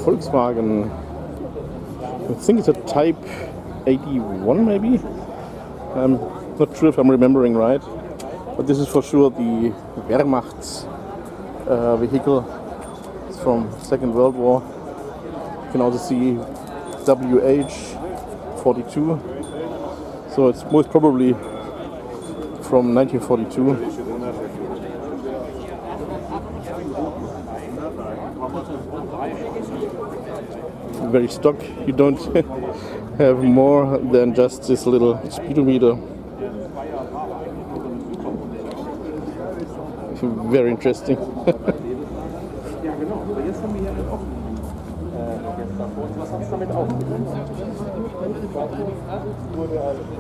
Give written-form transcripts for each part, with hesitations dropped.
Volkswagen, I think it's a Type 81 maybe? I'm not sure if I'm remembering right, but this is for sure the Wehrmacht's vehicle. It's from Second World War. You can also see WH-42, so it's most probably from 1942. Very stock, you don't have more than just this little speedometer. Very interesting.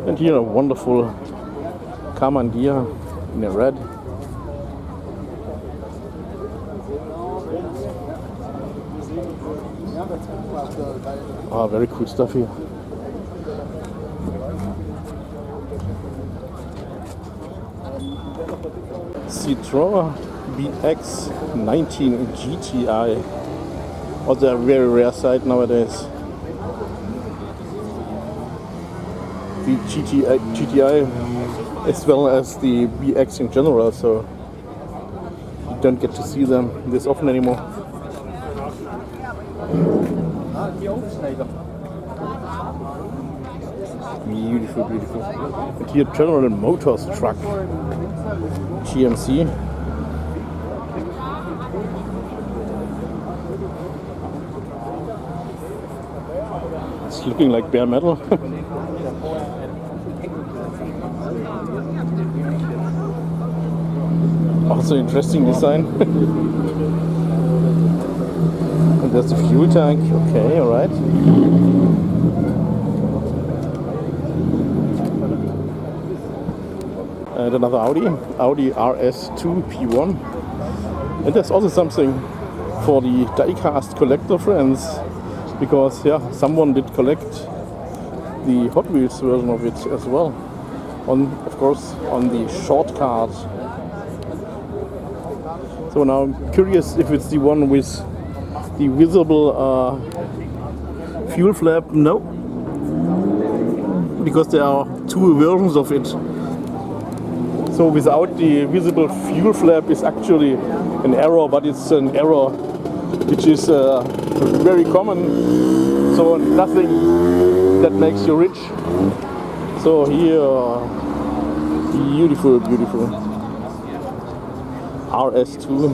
And here a wonderful Karmann Ghia in a red. Ah, very cool stuff here. Citroën BX 19 GTI. Also a very rare sight nowadays. The GTI as well as the BX in general, so you don't get to see them this often anymore. Beautiful, beautiful. And here General Motors truck, GMC. It's looking like bare metal. Also interesting design. And there's the fuel tank. Okay, alright. And another Audi RS2 P1. And there's also something for the diecast collector friends, because yeah, someone did collect the Hot Wheels version of it as well. Of course, on the short card. So now I'm curious if it's the one with the visible fuel flap. No, because there are two versions of it. So without the visible fuel flap is actually an error, but it's an error which is very common. So nothing that makes you rich. So here, beautiful, beautiful RS2.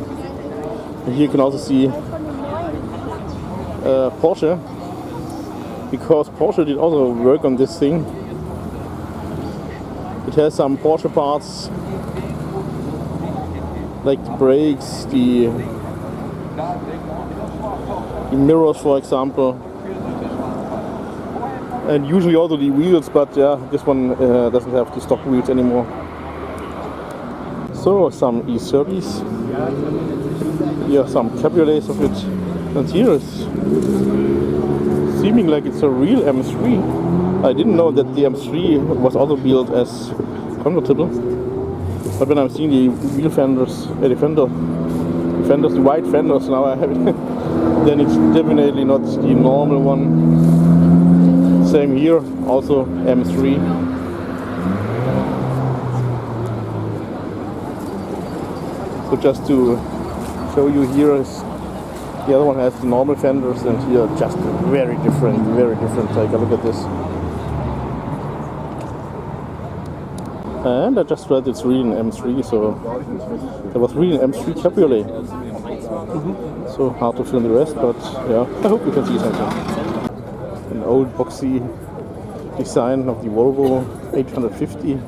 And here you can also see Porsche, because Porsche did also work on this thing. It has some Porsche parts, like the brakes, the mirrors, for example, and usually also the wheels, but yeah, this one doesn't have the stock wheels anymore. So some E30s, here are some cabriolets of it, and here it's seeming like it's a real M3. I didn't know that the M3 was also built as convertible, but when I'm seeing the wheel fenders, the white fenders now I have it, then it's definitely not the normal one. Same here, also M3. So just to show you, here is the other one has the normal fenders, and here just very different, very different. Take a look at this. And I just read it's really an M3, so there was really an M3 Cabriolet. So hard to film the rest, but yeah, I hope you can see something. An old boxy design of the Volvo 850.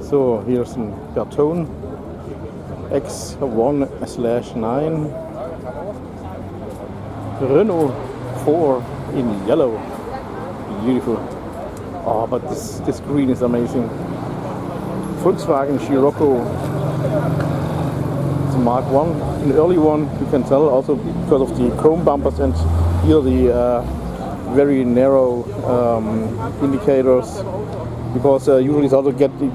So here's some Bertone X1/9. Renault 4 in yellow. Beautiful. Oh, but this green is amazing. Volkswagen Scirocco. It's a Mark I, an early one, you can tell, also because of the chrome bumpers and here the very narrow indicators. Because usually it's also get the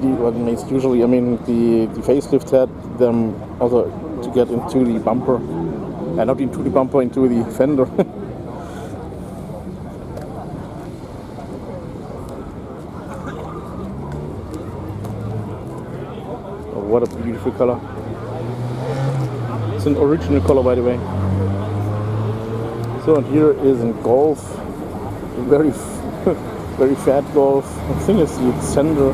facelift had them also to get into the bumper. and not into the bumper, into the fender. Oh, what a beautiful color. It's an original color, by the way. So, and here is a Golf, very very fat Golf. I think it's the Sender.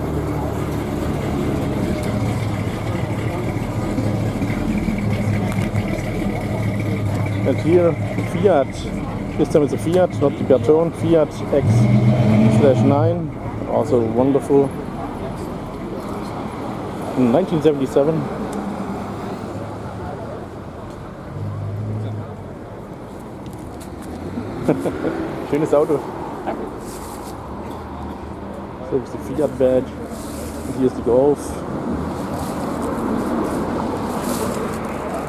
And here Fiat, this time it's a Fiat, not the Bertone, Fiat X/9, also wonderful. In 1977. Schönes Auto. So ist die Fiat Badge. Und hier ist die Golf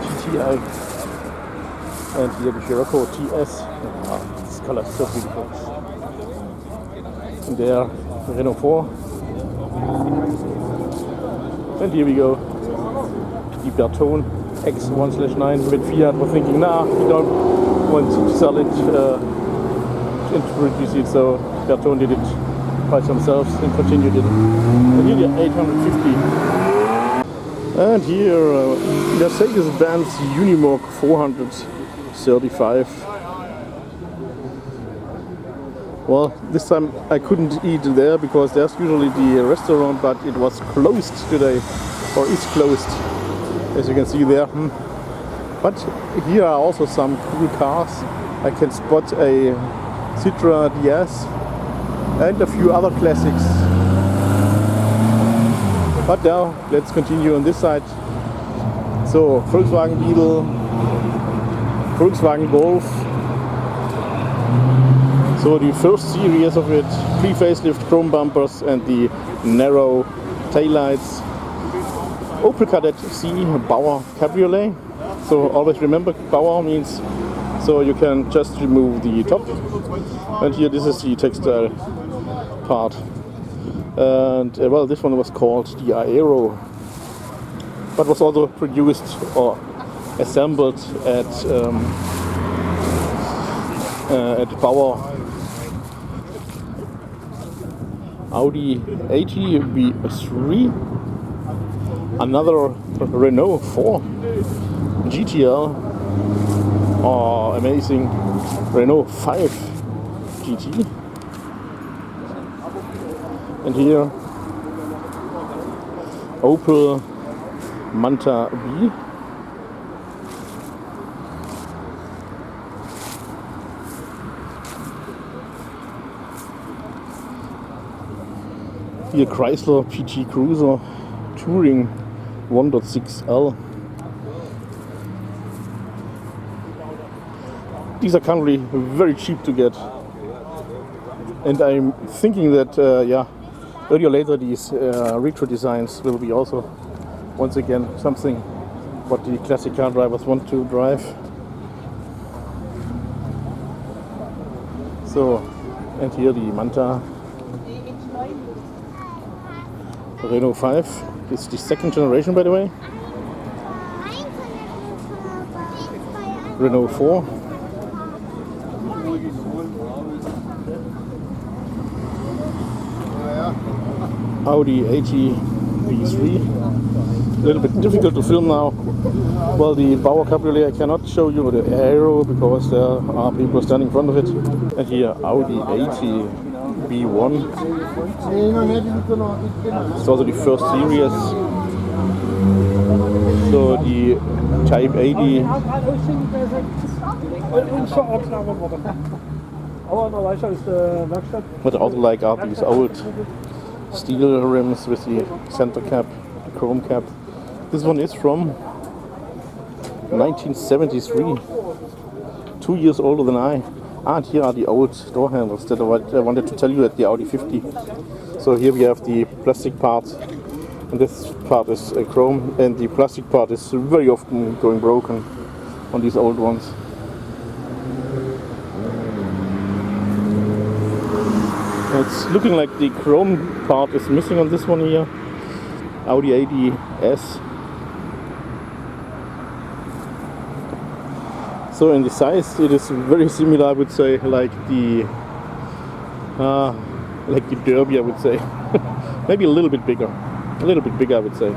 GTI. And here the Scirocco TS. Oh, this color is so beautiful. And there the Renault 4. And here we go. The Bertone X1/9 with Fiat. We're thinking, nah, we don't want to sell it, introduce it, so Bertone did it by themselves and continued it. And here the 850. And here Mercedes-Benz Unimog 435. Well, this time I couldn't eat there because there's usually the restaurant, but it was closed today, or is closed, as you can see there. But here are also some cool cars. I can spot a Citroën DS and a few other classics. But now let's continue on this side. So Volkswagen Beetle, Volkswagen Golf. So the first series of it, pre-facelift chrome bumpers and the narrow taillights. Opel Kadett C Bauer Cabriolet. So always remember, Bauer means so you can just remove the top. And here this is the textile part. And well, this one was called the Aero, but was also produced or assembled at Bauer. Audi RS2 another Renault 4 GTL, or amazing Renault 5 GT. And here Opel Manta B. Here Chrysler PT-Cruiser Touring 1.6L. These are currently very cheap to get, and I'm thinking that yeah, earlier or later these retro designs will be also once again something what the classic car drivers want to drive. So, and here the Manta Renault 5. It's the second generation, by the way. Renault 4. Audi B3. A little bit difficult to film now. Well, the Bauer Cabriolet I cannot show you the Aero because there are people standing in front of it. And here Audi B1. It's also the first series. So the Type 80. What I also like are these old steel rims with the center cap, the chrome cap. This one is from 1973, 2 years older than I. And here are the old door handles that I wanted to tell you at the Audi 50. So here we have the plastic part, and this part is chrome, and the plastic part is very often going broken on these old ones. It's looking like the chrome part is missing on this one here. Audi ADS. So in the size it is very similar, I would say, like the Derby, I would say. Maybe a little bit bigger I would say.